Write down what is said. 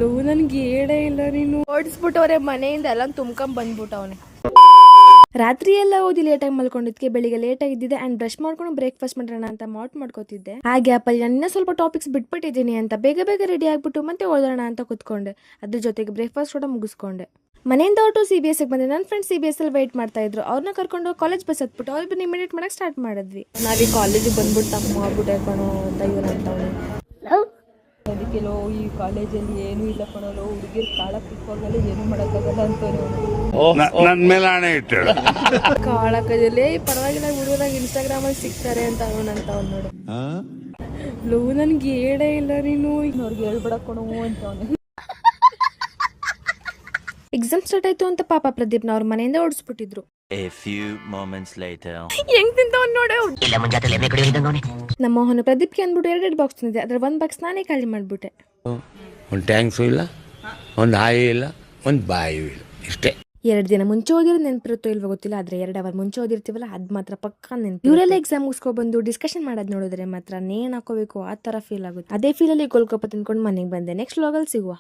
Low ನನ್ಗೆ ಹೇಳೇ ಇಲ್ಲ, ನೀನು ಓಡಿಸ್ಬಿಟ್ಟವ್ರೆ ಮನೆಯಿಂದ ಎಲ್ಲ ತುಂಬ್ಕೊಂಡ್ ಬಂದ್ಬಿಟ್ಟವನೆ. ರಾತ್ರಿ ಎಲ್ಲ ಓದಿ ಲೇಟಾಗಿ ಮಲ್ಕೊಂಡಿದ್ಕೆ ಬೆಳಿಗ್ಗೆ ಲೇಟಾಗಿ ಇದ್ದಿದ್ದೆ ಅಂಡ್ ಬ್ರಷ್ ಮಾಡ್ಕೊಂಡು ಬ್ರೇಕ್ಫಾಸ್ಟ್ ಮಾಡೋಣ ಅಂತ ಮಾಡ್ಕೋತಿದ್ದೆ. ಆ ಗ್ಯಾಪ್ ಅಲ್ಲಿ ನಾನು ಸ್ವಲ್ಪ ಟಾಪಿಕ್ಸ್ ಬಿಟ್ಬಿಟ್ಟಿದ್ದೀನಿ ಅಂತ ಬೇಗ ರೆಡಿ ಆಗ್ಬಿಟ್ಟು ಮತ್ತೆ ಓದೋಣ ಅಂತ ಕುತ್ಕೊಂಡೆ. ಅದ್ರ ಜೊತೆಗೆ ಬ್ರೇಕ್ಫಾಸ್ಟ್ ಕೂಡ ಮುಗಿಸ್ಕೊಂಡೆ. ಮನೆಯಿಂದ ಹೊರಟು CBSಗೆ ಬಂದೆ. ನನ್ನ ಫ್ರೆಂಡ್ CBS ಅಲ್ಲಿ ವೆಯ್ಟ್ ಮಾಡ್ತಾ ಇದ್ರು. ಅವ್ರನ್ನ ಕರ್ಕೊಂಡು ಕಾಲೇಜ್ ಬಸ್ ಹತ್ಬಿಟ್ಟು ಅವ್ರನ್ನ ಇಮಿಡಿಯೇಟ್ ಮಾಡಕ್ ಸ್ಟಾರ್ಟ್ ಮಾಡಿದ್ವಿ. ನಾವೀ ಕಾಲೇಜಿಗೆ ಬಂದ್ಬಿಟ್ಟು ತಮ್ಮ ಮಾಡ್ಬಿಟ್ಟೆ ಕಣೋ ಅಂತ ಇವನಂತವನು. ಅದಕ್ಕೆಲ್ಲೋ ಈ ಕಾಲೇಜಲ್ಲಿ ಏನೂ ಇಲ್ಲ ಕಣೋ, ಹುಡುಗಿರ್ ಕಾಳ ಕಿಕ್ಕೋಗಲ್ಲ, ಏನು ಮಾಡಕ್ಕಾಗಲ್ಲ ಅಂತ ನನ್ ಮೇಲೆ ಹಣೆ ಇಟ್ಟಳು. ಕಾಳಕದಲ್ಲಿ ಪರವಾಗಿಲ್ಲ ಹುಡುಗರಾಗ ಇನ್ಸ್ಟಾಗ್ರಾಮ್ ಅಲ್ಲಿ ಸಿಗ್ತಾರೆ ಅಂತ ಅವನಂತವ್ ನೋಡು. ಲೋ ನನ್ಗೆ ಹೇಳೇ ಇಲ್ಲ, ನೀನು ಅವ್ರಿಗೆ ಹೇಳ್ಬಿಡ ಕಣೋ ಅಂತ ಅವನು. ಎಕ್ಸಾಮ್ ಸ್ಟಾರ್ಟ್ ಆಯ್ತು ಅಂತ ಪಾಪ ಪ್ರದೀಪ್ನ ಅವ್ರ ಮನೆಯಿಂದ ಓಡಿಸ್ಬಿಟ್ಟಿದ್ರು. ಹೆಂಗ್ ತಿಂತವನ್ ನೋಡು. ನಮ್ಮ ಮೋಹನ್ ಪ್ರದೀಪ್ಗೆ ಅಂದ್ಬಿಟ್ಟು 2 ಬಾಕ್ಸ್ ತಂದಿದೆ. ಅದ್ರ 1 ಬಾಕ್ಸ್ ನಾನೇ ಖಾಲಿ ಮಾಡ್ಬಿಟ್ಟೆ. ಒಂದು ಟ್ಯಾಂಕ್ಸು ಇಲ್ಲ, ಒಂದು ಹಾಯಿ ಇಲ್ಲ, ಒಂದು ಬಾಯಿ ಇಲ್ಲ, ಇಷ್ಟೇ. 2 ದಿನ ಮುಂಚೆ ಓದಿರೋ ನೆನಪಿರುತ್ತೋ ಇಲ್ವೋ ಗೊತ್ತಿಲ್ಲ, ಆದ್ರೆ 2 ಅವರ್ ಮುಂಚೆ ಓದಿರ್ತೀವಲ್ಲ ಅದ್ ಮಾತ್ರ ಪಕ್ಕ ನೆನಪು. ಇವರೆಲ್ಲ ಎಕ್ಸಾಮ್ ಮುಗಿಸ್ಕೊ ಬಂದು ಡಿಸ್ಕಷನ್ ಮಾಡೋದ್ ನೋಡಿದ್ರೆ ಮಾತ್ರ ನೇಣ್ ಹಾಕೋಬೇಕು ಆ ತರ ಫೀಲ್ ಆಗುತ್ತೆ. ಅದೇ ಫೀಲ್ ಅಲ್ಲಿ ಗೋಲ್ಗಪ್ಪ ತಿನ್ಕೊಂಡು ಮನೆಗೆ ಬಂದೆ. ನೆಕ್ಸ್ಟ್ ವ್ಲಾಗಲ್ಲಿ ಸಿಗುವ.